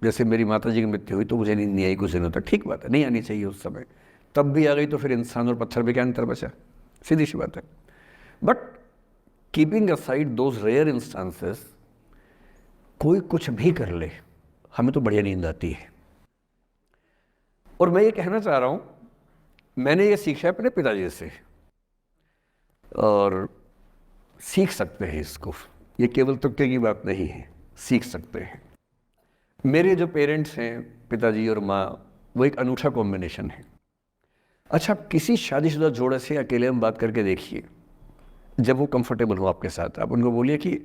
जैसे मेरी माता जी की मृत्यु हुई तो मुझे नींद नहीं आई कुछ दिनों तक, ठीक बात है, नहीं आनी चाहिए उस समय, तब भी आ गई तो फिर इंसान और पत्थर में क्या अंतर बचा, सीधी सी बात है। But keeping aside those rare instances, कोई कुछ भी कर ले हमें तो बढ़िया नींद आती है। और मैं ये कहना चाह रहा हूं, मैंने ये सीखा है अपने पिताजी से, और सीख सकते हैं इसको, ये केवल तुक्के की बात नहीं है, सीख सकते हैं। मेरे जो पेरेंट्स हैं, पिताजी और माँ, वो एक अनूठा कॉम्बिनेशन है। अच्छा, किसी शादीशुदा जोड़े से अकेले में बात करके देखिए, जब वो कंफर्टेबल हो आपके साथ, आप उनको बोलिए कि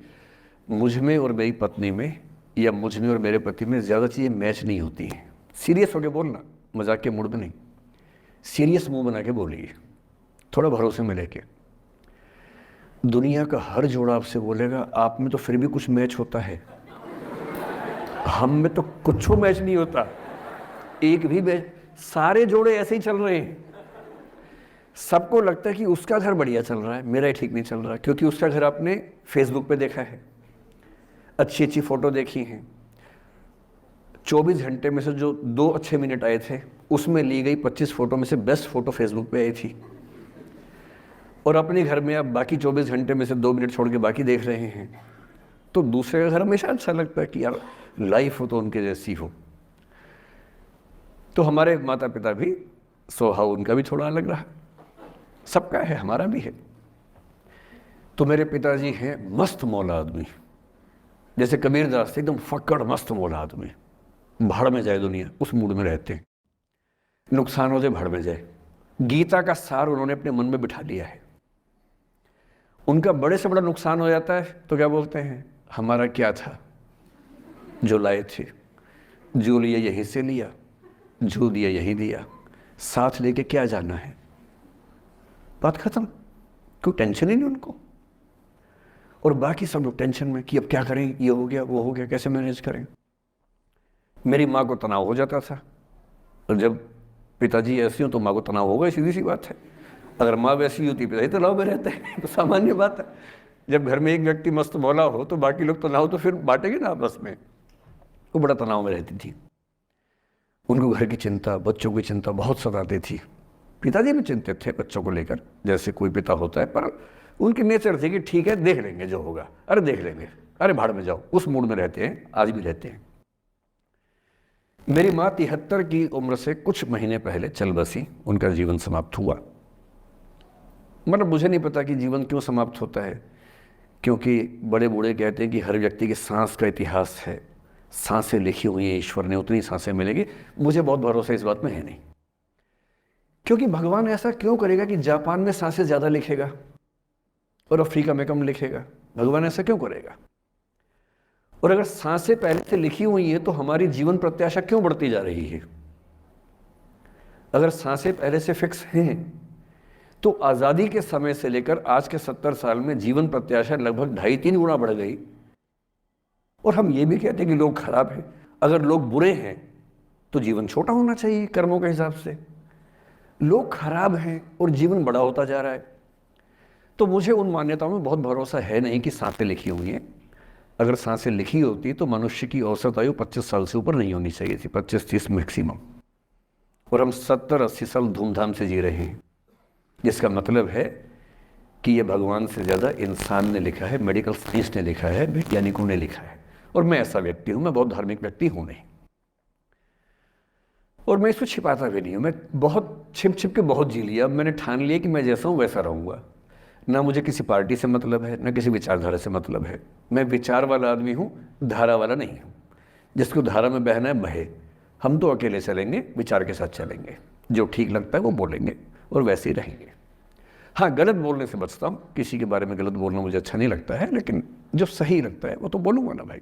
मुझ में और मेरी पत्नी में, या मुझ में और मेरे पति में ज़्यादा चीज़ें मैच नहीं होती हैं। सीरियस होकर बोलना, मजाक के मूड में नहीं, सीरियस मुंह बना के बोलिए, थोड़ा भरोसे में लेके। दुनिया का हर जोड़ा आपसे बोलेगा आप में तो फिर भी कुछ मैच होता है, हम में तो कुछ मैच नहीं होता, एक भी मैच, सारे जोड़े ऐसे ही चल रहे हैं। सबको लगता है कि उसका घर बढ़िया चल रहा है, मेरा ही ठीक नहीं चल रहा, क्योंकि उसका घर आपने फेसबुक पे देखा है, अच्छी अच्छी फोटो देखी हैं। 24 घंटे में से जो 2 अच्छे मिनट आए थे, उसमें ली गई 25 फोटो में से बेस्ट फोटो फेसबुक पे आई थी। और अपने घर में आप बाकी 24 घंटे में से 2 मिनट छोड़ के बाकी देख रहे हैं। तो दूसरे का घर हमेशा अच्छा लगता है कि यार लाइफ हो तो उनके जैसी हो। तो हमारे माता पिता भी स्वभाव उनका भी थोड़ा अलग रहा, सबका है, हमारा भी है। तो मेरे पिताजी हैं मस्त मौला आदमी, जैसे कबीरदास एकदम फक्कड़ मस्त मौला आदमी, भाड़ में जाए दुनिया उस मूड में रहते हैं, नुकसान हो जाए भाड़ में जाए। गीता का सार उन्होंने अपने मन में बिठा लिया है। उनका बड़े से बड़ा नुकसान हो जाता है तो क्या बोलते हैं, हमारा क्या था, जो लाए थे, जो लिया यहीं से लिया, जो दिया यहीं दिया, साथ लेके क्या जाना है, बात खत्म, कोई टेंशन ही नहीं उनको। और बाकी सब लोग टेंशन में कि अब क्या करें, ये हो गया वो हो गया, कैसे मैनेज करें। मेरी माँ को तनाव हो जाता था, और जब पिताजी ऐसे हो तो माँ को तनाव होगा, सीधी सी बात है। अगर माँ वैसी होती पिताजी तनाव में रहते हैं, तो सामान्य बात है। जब घर में एक व्यक्ति मस्त मौला हो तो बाकी लोग तनाव तो फिर बांटेंगे ना आपस में। वो बड़ा तनाव में रहती थी, उनको घर की चिंता, बच्चों की चिंता बहुत सताती थी। पिताजी भी चिंतित थे बच्चों को लेकर, जैसे कोई पिता होता है, पर उनकी नेचर थी कि ठीक है देख लेंगे जो होगा, अरे देख लेंगे, अरे भाड़ में जाओ, उस मूड में रहते हैं, आज भी रहते हैं। मेरी माँ 73 की उम्र से कुछ महीने पहले चल बसी, उनका जीवन समाप्त हुआ। मतलब मुझे नहीं पता कि जीवन क्यों समाप्त होता है, क्योंकि बड़े बूढ़े कहते हैं कि हर व्यक्ति के सांस का इतिहास है, सांसें लिखी हुई हैं ईश्वर ने, उतनी सांसें मिलेंगी। मुझे बहुत भरोसा इस बात में है नहीं, क्योंकि भगवान ऐसा क्यों करेगा कि जापान में सांसें ज़्यादा लिखेगा और अफ्रीका में कम लिखेगा, भगवान ऐसा क्यों करेगा। और अगर सांसें पहले से लिखी हुई हैं तो हमारी जीवन प्रत्याशा क्यों बढ़ती जा रही है। अगर सांसें पहले से फिक्स हैं तो आज़ादी के समय से लेकर आज के 70 साल में जीवन प्रत्याशा लगभग 2.5-3 गुना बढ़ गई। और हम ये भी कहते हैं कि लोग खराब हैं। अगर लोग बुरे हैं तो जीवन छोटा होना चाहिए कर्मों के हिसाब से। लोग खराब हैं और जीवन बड़ा होता जा रहा है। तो मुझे उन मान्यताओं में बहुत भरोसा है नहीं कि सांसें लिखी हुई हैं। अगर सांसें लिखी होती तो मनुष्य की औसत आयु 25 साल से ऊपर नहीं होनी चाहिए थी, 25-30 मैक्सिमम। और हम 70-80 साल धूमधाम से जी रहे हैं, जिसका मतलब है कि ये भगवान से ज़्यादा इंसान ने लिखा है, मेडिकल साइंस ने लिखा है, वैज्ञानिकों ने लिखा है। और मैं ऐसा व्यक्ति हूँ, मैं बहुत धार्मिक व्यक्ति हूँ नहीं, और मैं इसको छिपाता भी नहीं हूँ। मैं बहुत छिप छिप के बहुत जी लिया। अब मैंने ठान लिया कि मैं जैसा हूँ वैसा रहूँगा। ना मुझे किसी पार्टी से मतलब है, ना किसी विचारधारा से मतलब है। मैं विचार वाला आदमी हूँ, धारा वाला नहीं हूँ। जिसको धारा में बहना है बहे, हम तो अकेले चलेंगे, विचार के साथ चलेंगे, जो ठीक लगता है वो बोलेंगे और वैसे ही रहेंगे। हाँ, गलत बोलने से बचता हूँ, किसी के बारे में गलत बोलना मुझे अच्छा नहीं लगता है, लेकिन जो सही लगता है वो तो बोलूँगा ना भाई।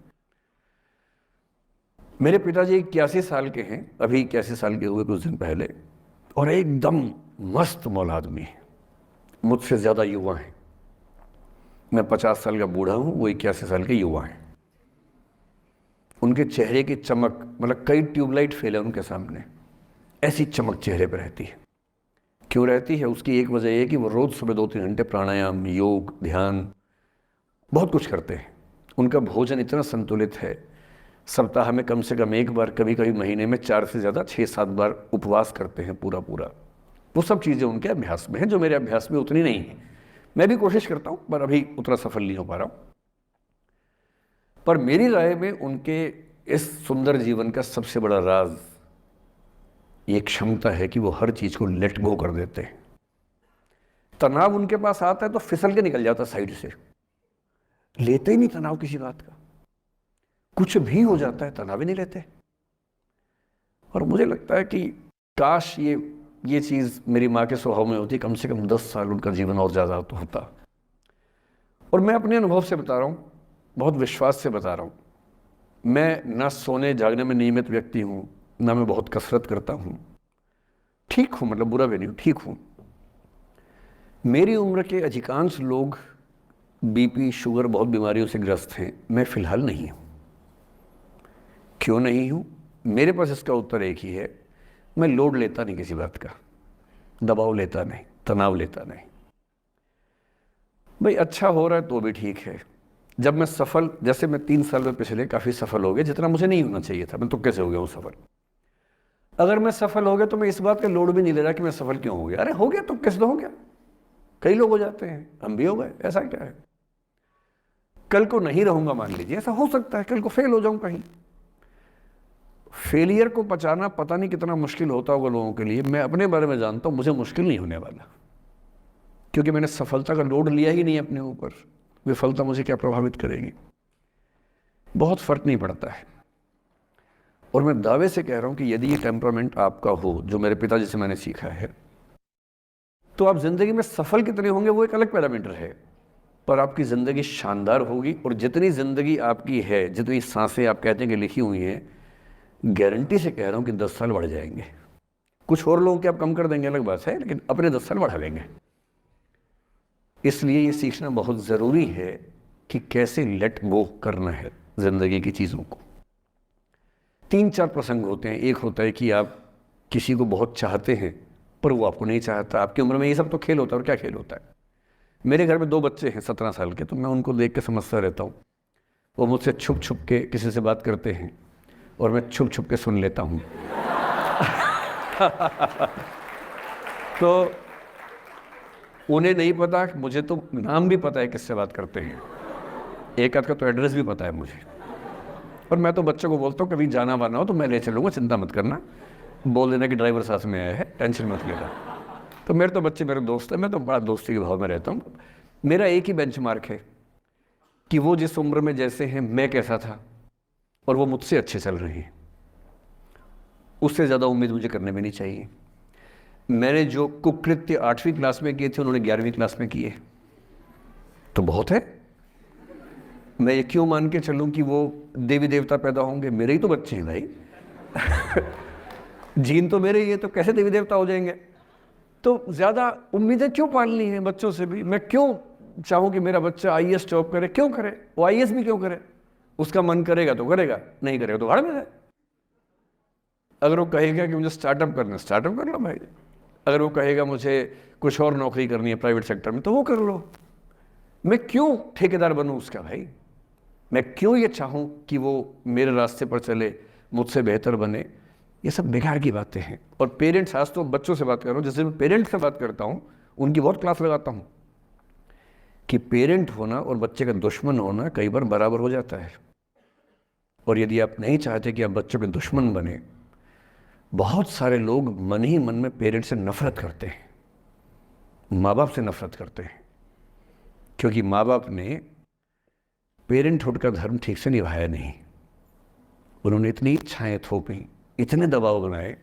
मेरे पिताजी 81 साल के हैं, अभी 81 साल के हुए कुछ दिन पहले, और एकदम मस्त मौला आदमी है, मुझसे ज़्यादा युवा हैं। मैं 50 साल का बूढ़ा हूँ, वो 81 साल के युवा हैं। उनके चेहरे की चमक, मतलब कई ट्यूबलाइट फेल है उनके सामने, ऐसी चमक चेहरे पर रहती है। क्यों रहती है? उसकी एक वजह यह कि वो रोज़ सुबह 2-3 घंटे प्राणायाम, योग, ध्यान, बहुत कुछ करते हैं। उनका भोजन इतना संतुलित है, सप्ताह में कम से कम एक बार, कभी कभी महीने में 4 से ज़्यादा 6-7 बार उपवास करते हैं पूरा पूरा। वो सब चीज़ें उनके अभ्यास में हैं जो मेरे अभ्यास में उतनी नहीं है। मैं भी कोशिश करता हूँ पर अभी उतना सफल नहीं हो पा रहा हूँ। पर मेरी राय में उनके इस सुंदर जीवन का सबसे बड़ा राज ये क्षमता है कि वो हर चीज़ को लेट गो कर देते हैं। तनाव उनके पास आता है तो फिसल के निकल जाता साइड से, लेते ही नहीं तनाव किसी बात का। कुछ भी हो जाता है तनाव ही नहीं लेते। और मुझे लगता है कि काश ये चीज़ मेरी माँ के स्वभाव में होती, कम से कम 10 साल उनका जीवन और ज़्यादा तो होता। और मैं अपने अनुभव से बता रहा हूँ, बहुत विश्वास से बता रहा हूँ। मैं ना सोने जागने में नियमित व्यक्ति हूँ, ना मैं बहुत कसरत करता हूँ। ठीक हूँ, मतलब बुरा भी नहीं हूँ, ठीक हूँ। मेरी उम्र के अधिकांश लोग बीपी, शुगर, बहुत बीमारियों से ग्रस्त हैं। मैं फिलहाल नहीं हूँ। क्यों नहीं हूँ? मेरे पास इसका उत्तर एक ही है, मैं लोड लेता नहीं किसी बात का, दबाव लेता नहीं, तनाव लेता नहीं। भाई अच्छा हो रहा है तो भी ठीक है। जब मैं सफल, जैसे मैं 3 साल में पिछले काफ़ी सफल हो गया, जितना मुझे नहीं होना चाहिए था, मैं तो कैसे हो गया हूँ सफल। अगर मैं सफल हो गया तो मैं इस बात का लोड भी नहीं ले रहा कि मैं सफल क्यों हो गया। अरे हो गया तो कैसे तो हो गया, कई लोग हो जाते हैं, हम भी हो गए, ऐसा क्या है। कल को नहीं रहूंगा, मान लीजिए, ऐसा हो सकता है, कल को फेल हो जाऊं कहीं। फेलियर को पचाना पता नहीं कितना मुश्किल होता होगा लोगों के लिए। मैं अपने बारे में जानता हूं, मुझे मुश्किल नहीं होने वाला, क्योंकि मैंने सफलता का लोड लिया ही नहीं अपने ऊपर। विफलता मुझे क्या प्रभावित करेगी, बहुत फर्क नहीं पड़ता है। और मैं दावे से कह रहा हूं कि यदि ये टेम्परामेंट आपका हो, जो मेरे पिताजी से मैंने सीखा है, तो आप जिंदगी में सफल कितने होंगे वो एक अलग पैरामीटर है, पर आपकी ज़िंदगी शानदार होगी। और जितनी ज़िंदगी आपकी है, जितनी सांसें आप कहते हैं कि लिखी हुई हैं, गारंटी से कह रहा हूँ कि 10 साल बढ़ जाएंगे। कुछ और लोगों के आप कम कर देंगे अलग बात है, लेकिन अपने 10 साल बढ़ा लेंगे। इसलिए ये सीखना बहुत ज़रूरी है कि कैसे लेट गो करना है ज़िंदगी की चीज़ों को। 3-4 प्रसंग होते हैं। एक होता है कि आप किसी को बहुत चाहते हैं पर वो आपको नहीं चाहता। आपकी उम्र में ये सब तो खेल होता है, और क्या खेल होता है। मेरे घर में 2 बच्चे हैं 17 साल के, तो मैं उनको देख के समझता रहता हूँ। वो मुझसे छुप छुप के किसी से बात करते हैं और मैं छुप छुप के सुन लेता हूँ। तो उन्हें नहीं पता, मुझे तो नाम भी पता है किससे बात करते हैं, एक आध का तो एड्रेस भी पता है मुझे। और मैं तो बच्चों को बोलता हूँ कभी जाना वाना हो तो मैं ले चलूँगा, चिंता मत करना, बोल देना कि ड्राइवर साथ में आया है, टेंशन मत लेना। तो मेरे तो बच्चे मेरे दोस्त हैं, मैं तो बड़ा दोस्ती के भाव में रहता हूँ। मेरा एक ही बेंचमार्क है कि वो जिस उम्र में जैसे हैं मैं कैसा था, और वो मुझसे अच्छे चल रहे हैं। उससे ज़्यादा उम्मीद मुझे करने में नहीं चाहिए। मैंने जो कुकृत्य 8वीं क्लास में किए थे उन्होंने 11वीं क्लास में किए, तो बहुत है। मैं ये क्यों मान के चलूँ कि वो देवी देवता पैदा होंगे? मेरे ही तो बच्चे हैं भाई। जीन तो मेरे ही है, तो कैसे देवी देवता हो जाएंगे? तो ज़्यादा उम्मीदें क्यों पालनी है बच्चों से भी? मैं क्यों चाहूँ कि मेरा बच्चा IAS जॉब करे? क्यों करे वो? IAS भी क्यों करे? उसका मन करेगा तो करेगा, नहीं करेगा तो भाड़ में है। अगर वो कहेगा कि मुझे स्टार्टअप करना है, स्टार्टअप कर लो भाई। अगर वो कहेगा मुझे कुछ और नौकरी करनी है प्राइवेट सेक्टर में, तो वो कर लो। मैं क्यों ठेकेदार बनूं उसका भाई? मैं क्यों ये चाहूँ कि वो मेरे रास्ते पर चले, मुझसे बेहतर बने? ये सब बेकार की बातें हैं। और पेरेंट्स, आज तो बच्चों से बात कर रहा हूँ, जैसे मैं पेरेंट्स से बात करता हूँ उनकी बहुत क्लास लगाता हूँ कि पेरेंट होना और बच्चे का दुश्मन होना कई बार बराबर हो जाता है। और यदि आप नहीं चाहते कि आप बच्चों के दुश्मन बने, बहुत सारे लोग मन ही मन में पेरेंट्स से नफरत करते हैं, माँ बाप से नफरत करते हैं, क्योंकि माँ बाप ने पेरेंटहुड का धर्म ठीक से निभाया नहीं। उन्होंने इतनी इच्छाएं थोपी, इतने दबाव बनाए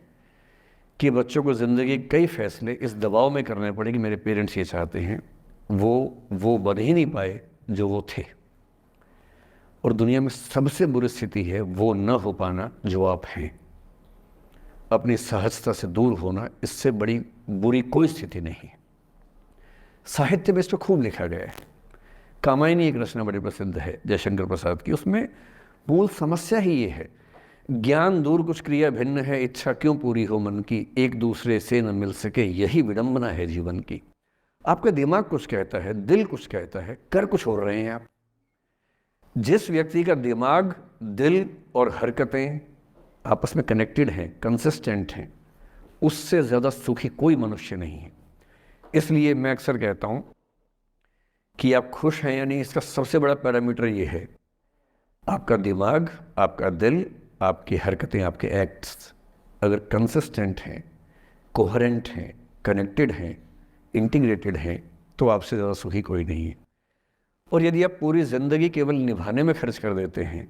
कि बच्चों को ज़िंदगी के कई फैसले इस दबाव में करने पड़े कि मेरे पेरेंट्स ये चाहते हैं, वो बन ही नहीं पाए जो वो थे। और दुनिया में सबसे बुरी स्थिति है वो न हो पाना जो आप हैं। अपनी सहजता से दूर होना, इससे बड़ी बुरी कोई स्थिति नहीं। साहित्य में इस पर खूब लिखा गया है। कामायनी एक रचना बड़ी प्रसिद्ध है जयशंकर प्रसाद की, उसमें मूल समस्या ही ये है, ज्ञान दूर कुछ क्रिया भिन्न है, इच्छा क्यों पूरी हो मन की, एक दूसरे से न मिल सके यही विडंबना है जीवन की। आपका दिमाग कुछ कहता है, दिल कुछ कहता है, कर कुछ हो रहे हैं आप। जिस व्यक्ति का दिमाग दिल और हरकतें आपस में कनेक्टेड हैं, कंसिस्टेंट हैं, उससे ज़्यादा सुखी कोई मनुष्य नहीं है। इसलिए मैं अक्सर कहता हूँ कि आप खुश हैं या नहीं, इसका सबसे बड़ा पैरामीटर ये है, आपका दिमाग, आपका दिल, आपकी हरकतें, आपके एक्ट्स अगर कंसिस्टेंट हैं, कोहेरेंट हैं, कनेक्टेड हैं, इंटीग्रेटेड हैं, तो आपसे ज़्यादा सुखी कोई नहीं है। और यदि आप पूरी ज़िंदगी केवल निभाने में खर्च कर देते हैं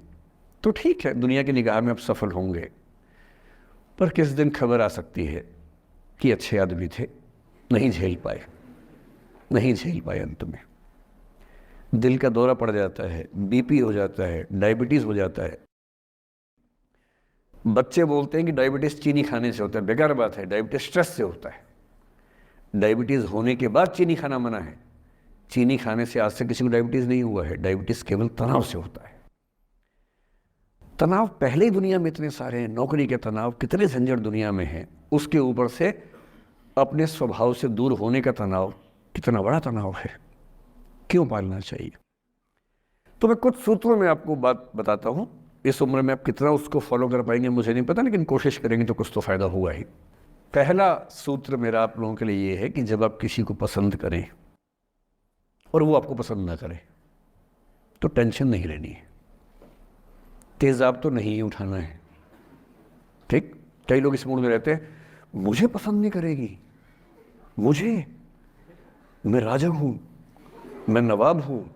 तो ठीक है, दुनिया की निगाह में आप सफल होंगे, पर किस दिन खबर आ सकती है कि अच्छे आदमी थे, नहीं झेल पाए, अंत में दिल का दौरा पड़ जाता है, बीपी हो जाता है, डायबिटीज़ हो जाता है। बच्चे बोलते हैं कि डायबिटीज़ चीनी खाने से होता है, बेकार बात है, डायबिटीज़ स्ट्रेस से होता है। डायबिटीज़ होने के बाद चीनी खाना मना है, चीनी खाने से आज से किसी को डायबिटीज़ नहीं हुआ है, डायबिटीज़ केवल तनाव से होता है। तनाव पहले ही दुनिया में इतने सारे हैं, नौकरी के तनाव, कितने झंझट दुनिया में हैं, उसके ऊपर से अपने स्वभाव से दूर होने का तनाव, कितना बड़ा तनाव है, क्यों पालना चाहिए। तो मैं कुछ सूत्रों में आपको बात बताता हूँ। इस उम्र में आप कितना उसको फॉलो कर पाएंगे मुझे नहीं पता, लेकिन कोशिश करेंगे तो कुछ तो फ़ायदा होगा ही। पहला सूत्र मेरा आप लोगों के लिए ये है कि जब आप किसी को पसंद करें और वो आपको पसंद ना करे तो टेंशन नहीं लेनी है, तेज़ाब तो नहीं उठाना है। ठीक, कई लोग इस मूड में रहते हैं, मुझे पसंद नहीं करेगी, मैं राजा हूँ, मैं नवाब हूँ,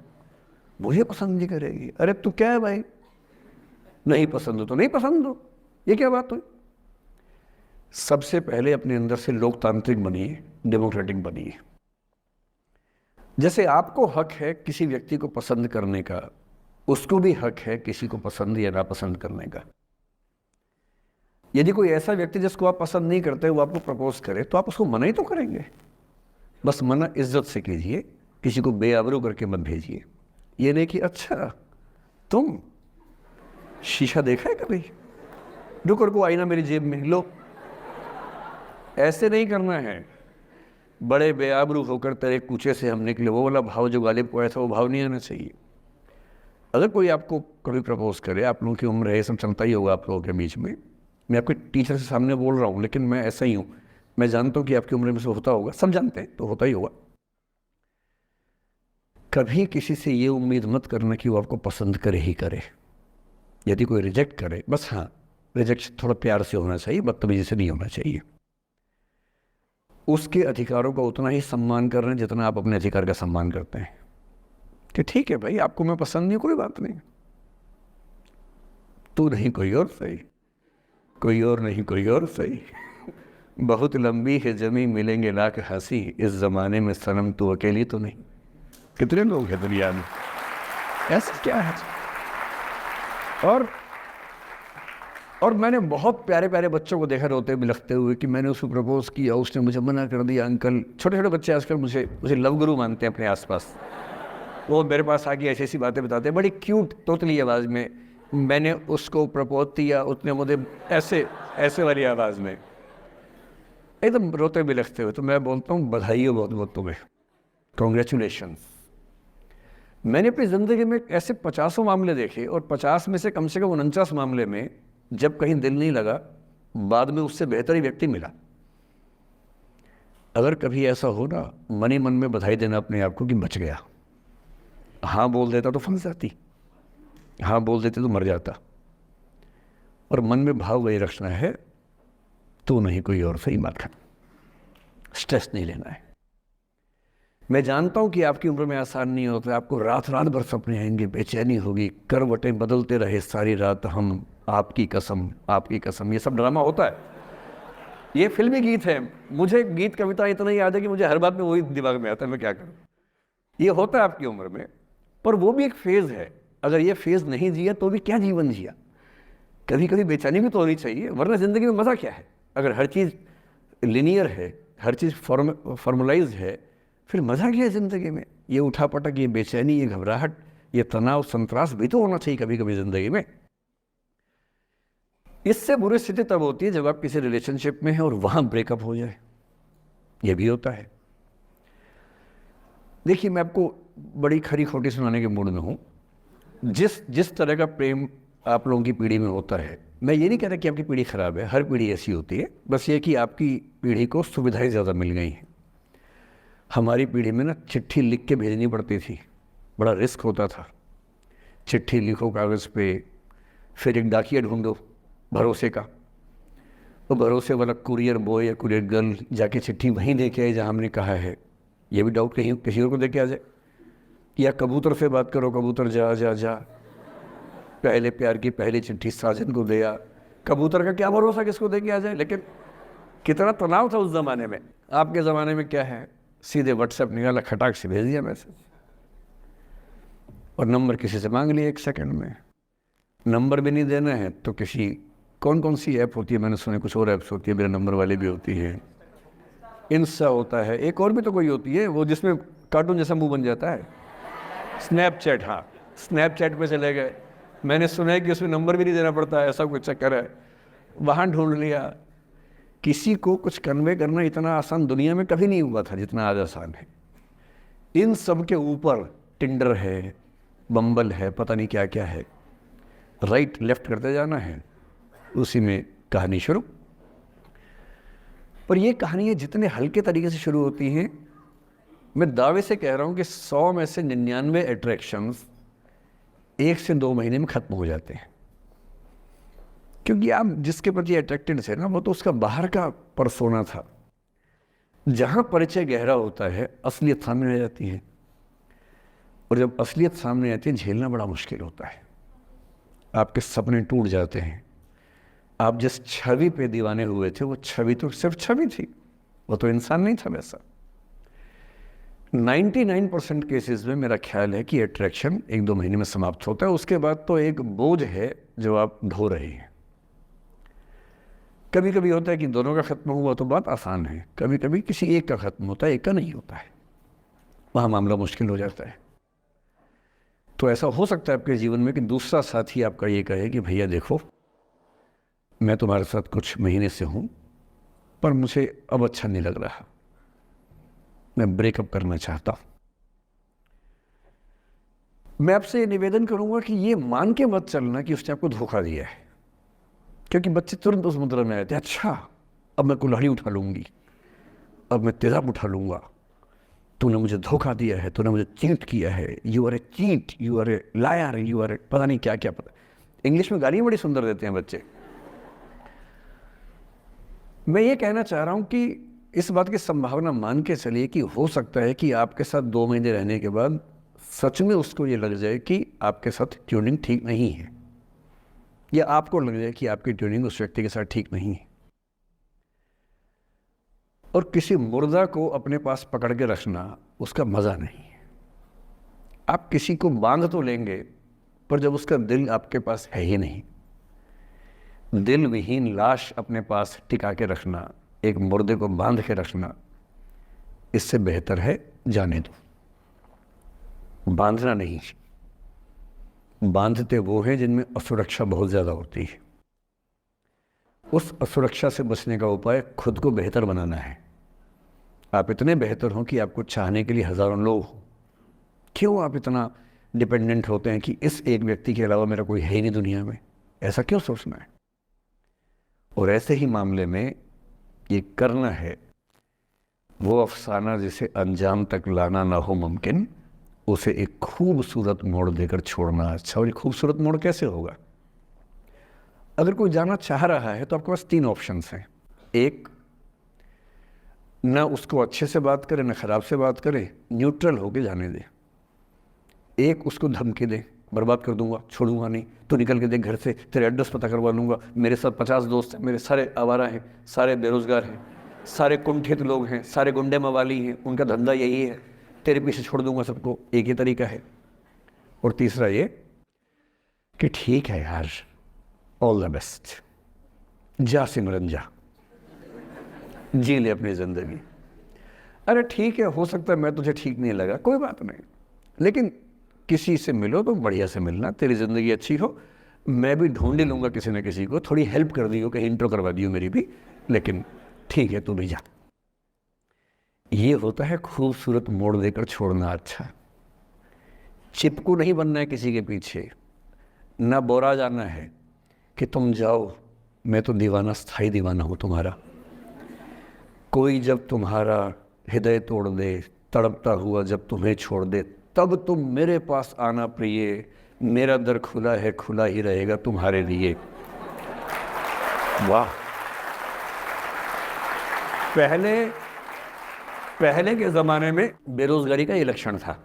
मुझे पसंद नहीं करेगी। अरे तू क्या है भाई, नहीं पसंद हो तो नहीं पसंद हो, ये क्या बात हुई। सबसे पहले अपने अंदर से लोकतांत्रिक बनिए, डेमोक्रेटिक बनिए। जैसे आपको हक है किसी व्यक्ति को पसंद करने का, उसको भी हक है किसी को पसंद या नापसंद करने का। यदि कोई ऐसा व्यक्ति जिसको आप पसंद नहीं करते वो आपको प्रपोज करे तो आप उसको मना ही तो करेंगे, बस मना इज्जत से कीजिए, किसी को बेआबरू करके मत भेजिए। ये नहीं कि अच्छा तुम शीशा देखा है कभी, रुको आईना मेरी जेब में लो, ऐसे नहीं करना है। बड़े बेआबरू होकर तेरे कूचे से हम निकले, वो वाला भाव जो गालिब को आया था वो भाव नहीं आना चाहिए। अगर कोई आपको कभी प्रपोज करे, आप लोगों की उम्र है, ये सब चलता ही होगा आप लोगों के बीच में, मैं आपके टीचर से सामने बोल रहा हूँ लेकिन मैं ऐसा ही हूँ, मैं जानता हूँ कि आपकी उम्र में से होता होगा, सब जानते हैं तो होता ही होगा। कभी किसी से ये उम्मीद मत करना कि वो आपको पसंद करे ही करे। यदि कोई रिजेक्ट करे, बस हाँ रिजेक्शन थोड़ा प्यार से होना चाहिए, बदतमीजी से नहीं होना चाहिए। उसके अधिकारों का उतना ही सम्मान कर रहे हैं जितना आप अपने अधिकार का सम्मान करते हैं कि ठीक है भाई आपको मैं पसंद नहीं, कोई बात नहीं, तू नहीं कोई और सही, कोई और नहीं कोई और सही, बहुत लंबी है जमी मिलेंगे लाख हंसी, इस ज़माने में सनम तू अकेली तो नहीं। कितने लोग हैं दुनिया में, ऐसा क्या है। और मैंने बहुत प्यारे प्यारे बच्चों को देखा रोते बिलखते हुए कि मैंने उसको प्रपोज किया, उसने मुझे मना कर दिया। अंकल, छोटे छोटे बच्चे आजकल मुझे लव गुरु मानते हैं अपने आसपास, वो मेरे पास आके ऐसी ऐसी बातें बताते हैं बड़ी क्यूट तोतली आवाज़ में, मैंने उसको प्रपोज किया, उसने मुझे ऐसे वाली आवाज़ में एकदम रोते बिलखते हुए। तो मैं बोलता हूँ बधाई हो बहुत बहुत तुम्हें, कॉन्ग्रेचुलेशन। मैंने अपनी ज़िंदगी में ऐसे 50 मामले देखे और 50 में से कम 49 मामले में जब कहीं दिल नहीं लगा, बाद में उससे बेहतर ही व्यक्ति मिला। अगर कभी ऐसा हो ना, मन ही मन में बधाई देना अपने आप को कि बच गया। हाँ बोल देता तो फंस जाती, हाँ बोल देते तो मर जाता। और मन में भाव वही रखना है, तो नहीं कोई और सही बात है, स्ट्रेस नहीं लेना है। मैं जानता हूँ कि आपकी उम्र में आसान नहीं होता, आपको रात रात भर सपने आएंगे, बेचैनी होगी, करवटें बदलते रहे सारी रात हम, आपकी कसम, ये सब ड्रामा होता है। ये फिल्मी गीत है, मुझे गीत कविता इतना याद है कि मुझे हर बात में वही दिमाग में आता है, मैं क्या करूँ। ये होता है आपकी उम्र में, पर वो भी एक फेज़ है। अगर ये फेज़ नहीं जिया तो भी क्या जीवन जिया। कभी कभी बेचैनी भी तो होनी चाहिए, वरना ज़िंदगी में मज़ा क्या है। अगर हर चीज़ लिनियर है, हर चीज़ फॉर्मुलाइज है, फिर मज़ा क्या है ज़िंदगी में। ये उठापटक, ये बेचैनी, ये घबराहट, ये तनाव, संतरास भी तो होना चाहिए कभी कभी ज़िंदगी में। इससे बुरी स्थिति तब होती है जब आप किसी रिलेशनशिप में हैं और वहाँ ब्रेकअप हो जाए, ये भी होता है। देखिए, मैं आपको बड़ी खरी खोटी सुनाने के मूड में हूँ। जिस तरह का प्रेम आप लोगों की पीढ़ी में होता है। मैं ये नहीं कह रहा कि आपकी पीढ़ी ख़राब है, हर पीढ़ी ऐसी होती है, बस ये कि आपकी पीढ़ी को सुविधाएं ज़्यादा मिल गई हैं। हमारी पीढ़ी में ना चिट्ठी लिख के भेजनी पड़ती थी, बड़ा रिस्क होता था। चिट्ठी लिखो कागज़ पे, फिर एक डाकिया ढूंढो भरोसे का, तो भरोसे वाला कुरियर बॉय या कुरियर गर्ल जाके चिट्ठी वहीं दे के आए जहाँ हमने कहा है। ये भी डाउट कहीं किसी और को दे के आ जाए। या कबूतर से बात करो, कबूतर जा जा जा, पहले प्यार की पहली चिट्ठी साजन को दिया। कबूतर का क्या भरोसा किसको दे के आ जाए। लेकिन कितना तनाव था उस ज़माने में। आपके ज़माने में क्या है, सीधे व्हाट्सएप निकाला, खटाक से भेज दिया मैसेज, और नंबर किसी से मांग लिया 1 सेकंड में। नंबर भी नहीं देना है तो किसी कौन कौन सी ऐप होती है, मैंने सुना कुछ और ऐप्स होती है, मेरा नंबर वाली भी होती है, इंस्टा होता है, एक और भी तो कोई होती है वो जिसमें कार्टून जैसा मुंह बन जाता है, स्नैपचैट। हाँ, स्नैपचैट पे चले गए, मैंने सुना है कि उसमें नंबर भी नहीं देना पड़ता है, ऐसा कुछ चक्कर है, वहाँ ढूंढ लिया। किसी को कुछ कन्वे करना इतना आसान दुनिया में कभी नहीं हुआ था जितना आज आसान है। इन सब के ऊपर टिंडर है, बम्बल है, पता नहीं क्या क्या है, राइट लेफ्ट करते जाना है, उसी में कहानी शुरू। पर ये कहानियाँ जितने हल्के तरीके से शुरू होती हैं, मैं दावे से कह रहा हूँ कि 100 में से 99 अट्रैक्शंस 1 से 2 महीने में ख़त्म हो जाते हैं। क्योंकि आप जिसके प्रति अट्रैक्टेड थे ना, वो तो उसका बाहर का परसोना था। जहाँ परिचय गहरा होता है, असलियत सामने आ जाती है, और जब असलियत सामने आती है झेलना बड़ा मुश्किल होता है। आपके सपने टूट जाते हैं। आप जिस छवि पे दीवाने हुए थे वो छवि तो सिर्फ छवि थी, वो तो इंसान नहीं था वैसा। 99% केसेस में मेरा ख्याल है कि अट्रैक्शन 1-2 महीने में समाप्त होता है। उसके बाद तो एक बोझ है जो आप ढो रहे हैं। कभी कभी होता है कि दोनों का ख़त्म हुआ तो बात आसान है, कभी कभी किसी एक का ख़त्म होता है, एक का नहीं होता है, वहाँ मामला मुश्किल हो जाता है। तो ऐसा हो सकता है आपके जीवन में कि दूसरा साथी आपका ये कहे कि भैया देखो, मैं तुम्हारे साथ कुछ महीने से हूँ, पर मुझे अब अच्छा नहीं लग रहा, मैं ब्रेकअप करना चाहता हूँ। मैं आपसे निवेदन करूँगा कि ये मान के मत चलना कि उसने आपको धोखा दिया है, क्योंकि बच्चे तुरंत उस मुद्रा में आए थे, अच्छा अब मैं कुल्हाड़ी उठा लूँगी, अब मैं तेज़ाब उठा लूँगा, तूने मुझे धोखा दिया है, तूने मुझे चीट किया है, you are a cheat, you are a liar, you are a पता नहीं क्या क्या। पता इंग्लिश में गालियाँ बड़ी सुंदर देते हैं बच्चे। मैं ये कहना चाह रहा हूँ कि इस बात की संभावना मान के चलिए कि हो सकता है कि आपके साथ 2 महीने रहने के बाद सच में उसको ये लग जाए कि आपके साथ ट्यूनिंग ठीक नहीं है, या आपको लग जाए कि आपकी ट्यूनिंग उस व्यक्ति के साथ ठीक नहीं है। और किसी मुर्दा को अपने पास पकड़ के रखना उसका मज़ा नहीं है। आप किसी को बांध तो लेंगे, पर जब उसका दिल आपके पास है ही नहीं, दिल विहीन लाश अपने पास टिका के रखना, एक मुर्दे को बांध के रखना, इससे बेहतर है जाने दो। बांधना नहीं, बांधते वो हैं जिनमें असुरक्षा बहुत ज़्यादा होती है। उस असुरक्षा से बचने का उपाय खुद को बेहतर बनाना है। आप इतने बेहतर हों कि आपको चाहने के लिए हज़ारों लोग हों। क्यों आप इतना डिपेंडेंट होते हैं कि इस एक व्यक्ति के अलावा मेरा कोई है ही नहीं दुनिया में, ऐसा क्यों सोचना है। और ऐसे ही मामले में ये करना है वो अफसाना जिसे अंजाम तक लाना ना हो मुमकिन, उसे एक खूबसूरत मोड़ देकर छोड़ना अच्छा। और ये खूबसूरत मोड़ कैसे होगा? अगर कोई जाना चाह रहा है तो आपके पास 3 ऑप्शंस हैं। एक, ना उसको अच्छे से बात करे ना ख़राब से बात करे, न्यूट्रल होके जाने दे। एक, उसको धमकी दे, बर्बाद कर दूंगा, छोड़ूंगा नहीं, तो निकल के देख घर से, तेरे एड्रेस पता करवा लूँगा, मेरे साथ 50 दोस्त हैं, मेरे सारे आवारा हैं, सारे बेरोज़गार हैं, सारे कुंठित लोग हैं, सारे गुंडे मवाली हैं, उनका धंधा यही है, तेरे पीछे छोड़ दूंगा सबको। एक ही तरीका है। और तीसरा ये कि ठीक है यार, ऑल द बेस्ट, जा सिमरन जा, जी ले अपनी ज़िंदगी। अरे ठीक है, हो सकता है मैं तुझे ठीक नहीं लगा, कोई बात नहीं, लेकिन किसी से मिलो तो बढ़िया से मिलना, तेरी ज़िंदगी अच्छी हो। मैं भी ढूंढ लूँगा किसी न किसी को, थोड़ी हेल्प कर दी हो, कहीं इंट्रो करवा दी हो मेरी भी, लेकिन ठीक है तू भी जा। ये होता है खूबसूरत मोड़ देकर छोड़ना अच्छा। चिपकू नहीं बनना है किसी के पीछे, ना बोरा जाना है कि तुम जाओ, मैं तो दीवाना, स्थाई दीवाना हूँ तुम्हारा। कोई जब तुम्हारा हृदय तोड़ दे, तड़पता हुआ जब तुम्हें छोड़ दे, तब तुम मेरे पास आना प्रिय, मेरा दर खुला है, खुला ही रहेगा तुम्हारे लिए। वाह। पहले के ज़माने में बेरोज़गारी का ये लक्षण था।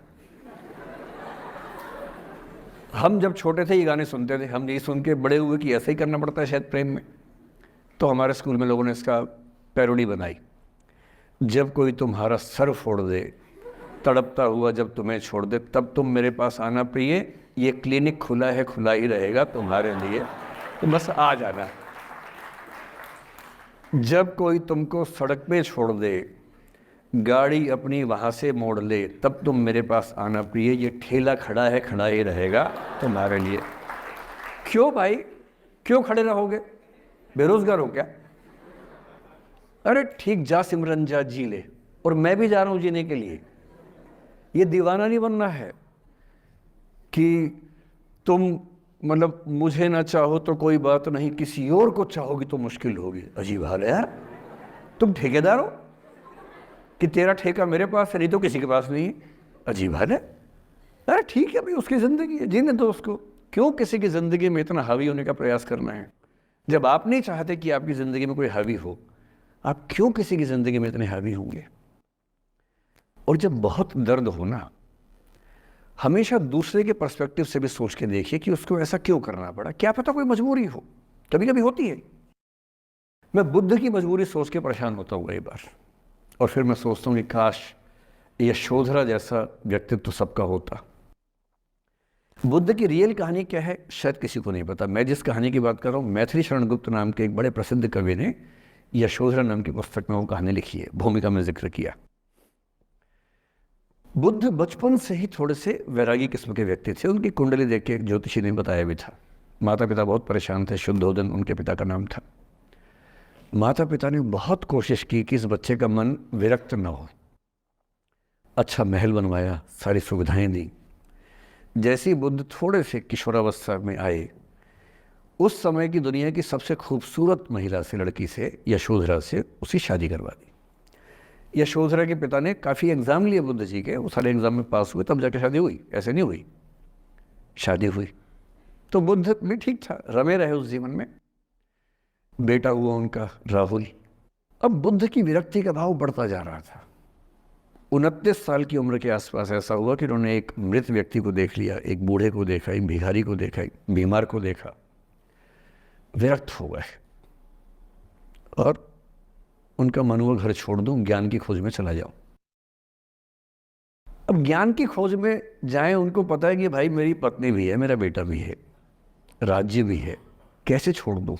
हम जब छोटे थे ये गाने सुनते थे, हम यही सुन के बड़े हुए कि ऐसा ही करना पड़ता है शायद प्रेम में। तो हमारे स्कूल में लोगों ने इसका पैरोडी बनाई, जब कोई तुम्हारा सर फोड़ दे, तड़पता हुआ जब तुम्हें छोड़ दे, तब तुम मेरे पास आना प्रिय, ये क्लिनिक खुला है, खुला ही रहेगा तुम्हारे लिए, तो बस आ जाना। जब कोई तुमको सड़क पे छोड़ दे, गाड़ी अपनी वहाँ से मोड़ ले, तब तुम मेरे पास आना प्रिय, ये ठेला खड़ा है, खड़ा ही रहेगा तुम्हारे लिए। क्यों भाई, क्यों खड़े रहोगे? बेरोजगार हो क्या? अरे ठीक, जा सिमरन जा, जी ले, और मैं भी जा रहा हूँ जीने के लिए। ये दीवाना नहीं बनना है कि तुम मतलब मुझे ना चाहो तो कोई बात नहीं, किसी और को चाहोगी तो मुश्किल होगी। अजीब हाल है यार। तुम ठेकेदार हो कि तेरा ठेका मेरे पास है, नहीं तो किसी के पास नहीं है। अजीब हाल है। अरे ठीक है भाई, उसकी ज़िंदगी है, जीने दो उसको। क्यों किसी की ज़िंदगी में इतना हावी होने का प्रयास करना है? जब आप नहीं चाहते कि आपकी ज़िंदगी में कोई हावी हो, आप क्यों किसी की ज़िंदगी में इतने हावी होंगे? और जब बहुत दर्द हो ना, हमेशा दूसरे के पर्सपेक्टिव से भी सोच के देखिए कि उसको ऐसा क्यों करना पड़ा। क्या पता कोई मजबूरी हो, कभी कभी होती है। मैं बुद्ध की मजबूरी सोच के परेशान होता हूँ कई बार, और फिर मैं सोचता हूँ कि काश यशोधरा जैसा व्यक्तित्व सबका होता। बुद्ध की रियल कहानी क्या है शायद किसी को नहीं पता। मैं जिस कहानी की बात कर रहा हूँ, मैथिली शरण गुप्त नाम के एक बड़े प्रसिद्ध कवि ने यशोधरा नाम की पुस्तक में वो कहानी लिखी है, भूमिका में जिक्र किया। बुद्ध बचपन से ही थोड़े से वैरागी किस्म के व्यक्ति थे। उनकी कुंडली देख के एक ज्योतिषी ने बताया भी था। माता पिता बहुत परेशान थे, शुद्धोदन उनके पिता का नाम था। माता पिता ने बहुत कोशिश की कि इस बच्चे का मन विरक्त न हो। अच्छा महल बनवाया, सारी सुविधाएं दी। जैसे ही बुद्ध थोड़े से किशोरावस्था में आए, उस समय की दुनिया की सबसे खूबसूरत महिला से, लड़की से, यशोधरा से उसकी शादी करवा दी। यशोधरा के पिता ने काफ़ी एग्ज़ाम लिए बुद्ध जी के, वो सारे एग्ज़ाम में पास हुए, तब जाके शादी हुई, ऐसे नहीं हुई। शादी हुई तो बुद्ध भी ठीक था, रमे रहे उस जीवन में। बेटा हुआ उनका राहुल। अब बुद्ध की विरक्ति का भाव बढ़ता जा रहा था। 29 साल की उम्र के आसपास ऐसा हुआ कि उन्होंने एक मृत व्यक्ति को देख लिया, एक बूढ़े को देखा, एक भिखारी को देखा, एक बीमार को देखा। विरक्त हो गए और उनका मन हुआ घर छोड़ दूं, ज्ञान की खोज में चला जाऊं। अब ज्ञान की खोज में जाएं, उनको पता है कि भाई मेरी पत्नी भी है, मेरा बेटा भी है, राज्य भी है, कैसे छोड़ दूं?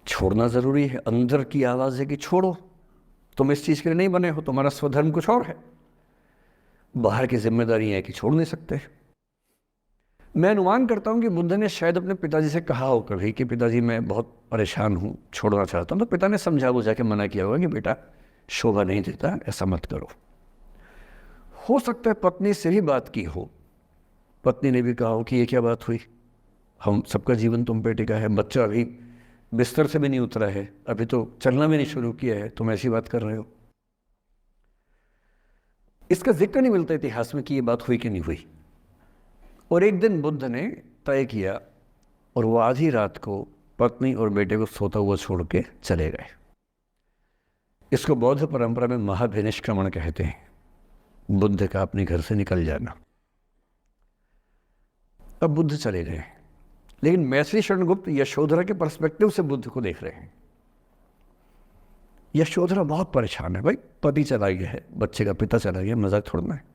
छोड़ना जरूरी है। अंदर की आवाज है कि छोड़ो, तुम इस चीज के लिए नहीं बने हो, तुम्हारा स्वधर्म कुछ और है। बाहर की जिम्मेदारी है कि छोड़ नहीं सकते। मैं अनुमान करता हूं कि बुद्ध ने शायद अपने पिताजी से कहा हो कभी कि पिताजी मैं बहुत परेशान हूं, छोड़ना चाहता हूं। तो पिता ने समझा बुझा के मना किया होगा कि बेटा शोभा नहीं देता, ऐसा मत करो। हो सकता है पत्नी से भी बात की हो, पत्नी ने भी कहा हो कि ये क्या बात हुई, हम सबका जीवन तुम पे टिका है, बच्चा अभी बिस्तर से भी नहीं उतरा है, अभी तो चलना भी नहीं शुरू किया है, तुम ऐसी बात कर रहे हो। इसका जिक्र नहीं मिलता इतिहास में कि ये बात हुई कि नहीं हुई। और एक दिन बुद्ध ने तय किया और वो आधी रात को पत्नी और बेटे को सोता हुआ छोड़ के चले गए। इसको बौद्ध परंपरा में महाभिनिष्क्रमण कहते हैं, बुद्ध का अपने घर से निकल जाना। अब बुद्ध चले गए, लेकिन मैथिली शरण गुप्त यशोधरा के पर्सपेक्टिव से बुद्ध को देख रहे हैं। यशोधरा बहुत परेशान है, भाई पति चला गया है, बच्चे का पिता चला गया, मजाक छोड़ना है।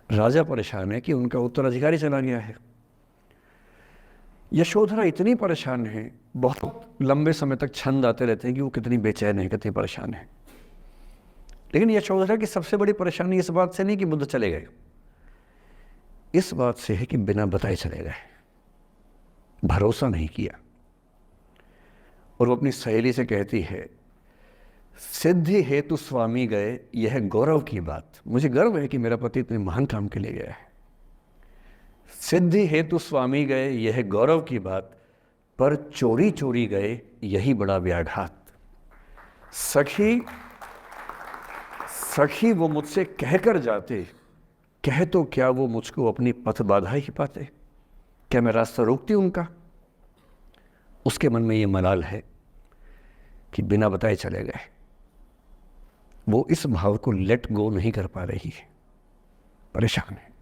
राजा परेशान है कि उनका उत्तराधिकारी चला गया है। यशोधरा इतनी परेशान है, बहुत लंबे समय तक छंद आते रहते हैं कि वो कितनी बेचैन है, कितनी परेशान है। लेकिन यशोधरा की सबसे बड़ी परेशानी इस बात से नहीं कि बुद्ध चले गए, इस बात से है कि बिना बताए चले गए, भरोसा नहीं किया। और वो अपनी सहेली से कहती है, सिद्धि हेतु स्वामी गए, यह गौरव की बात। मुझे गर्व है कि मेरा पति इतने महान काम के लिए गया है। सिद्धि हेतु स्वामी गए यह गौरव की बात, पर चोरी चोरी गए यही बड़ा व्याघात। सखी सखी वो मुझसे कहकर जाते, कह तो क्या वो मुझको अपनी पथ बाधा ही पाते। क्या मैं रास्ता रोकती उनका? उसके मन में ये मलाल है कि बिना बताए चले गए। वो इस भाव को लेट गो नहीं कर पा रही है, परेशान है।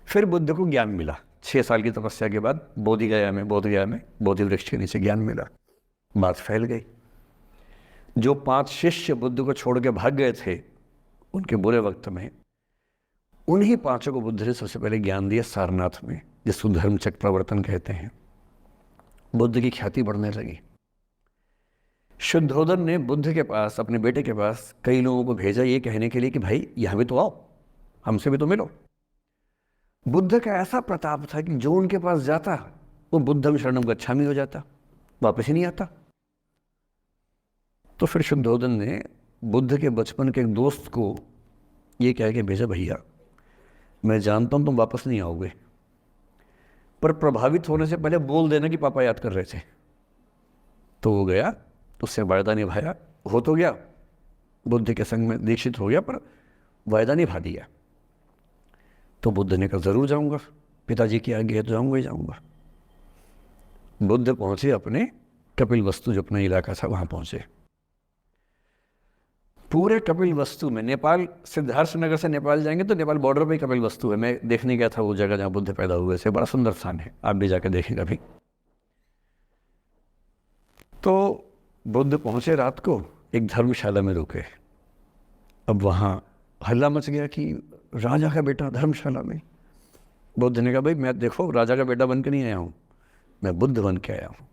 फिर बुद्ध को ज्ञान मिला 6 साल की तपस्या के बाद। बोधगया में बोधि वृक्ष के नीचे ज्ञान मिला। बात फैल गई। जो 5 शिष्य बुद्ध को छोड़ के भाग गए थे उनके बुरे वक्त में, उन्हीं 5 को बुद्ध ने सबसे पहले ज्ञान दिया सारनाथ में, जिसको धर्मचक्र प्रवर्तन कहते हैं। बुद्ध की ख्याति बढ़ने लगी। शुद्धोदन ने बुद्ध के पास, अपने बेटे के पास कई लोगों को भेजा ये कहने के लिए कि भाई यहाँ भी तो आओ, हमसे भी तो मिलो। बुद्ध का ऐसा प्रताप था कि जो उनके पास जाता वो बुद्धम शरणम गच्छामि हो जाता, वापस ही नहीं आता। तो फिर शुद्धोदन ने बुद्ध के बचपन के एक दोस्त को ये कह के भेजा, भैया मैं जानता हूँ तुम वापस नहीं आओगे, पर प्रभावित होने से पहले बोल देना कि पापा याद कर रहे थे। तो वो गया, उससे वायदा निभाया, हो तो गया, बुद्ध के संग में दीक्षित हो गया, पर वायदा निभा दिया। तो बुद्ध ने कहा जरूर जाऊंगा, पिताजी की आज्ञा है तो जाऊंगा ही जाऊंगा। बुद्ध पहुंचे अपने कपिलवस्तु, जो अपना इलाका था वहां पहुंचे। पूरे कपिलवस्तु में, नेपाल सिद्धार्थनगर से नेपाल जाएंगे तो नेपाल बॉर्डर पे ही कपिलवस्तु है। मैं देखने गया था वो जगह जहाँ बुद्ध पैदा हुए थे, बड़ा सुंदर स्थान है, आप भी जाकर देखें कभी। तो बुद्ध पहुंचे, रात को एक धर्मशाला में रुके। अब वहाँ हल्ला मच गया कि राजा का बेटा धर्मशाला में। बुद्ध ने कहा भाई मैं देखो राजा का बेटा बन के नहीं आया हूँ, मैं बुद्ध बन के आया हूँ।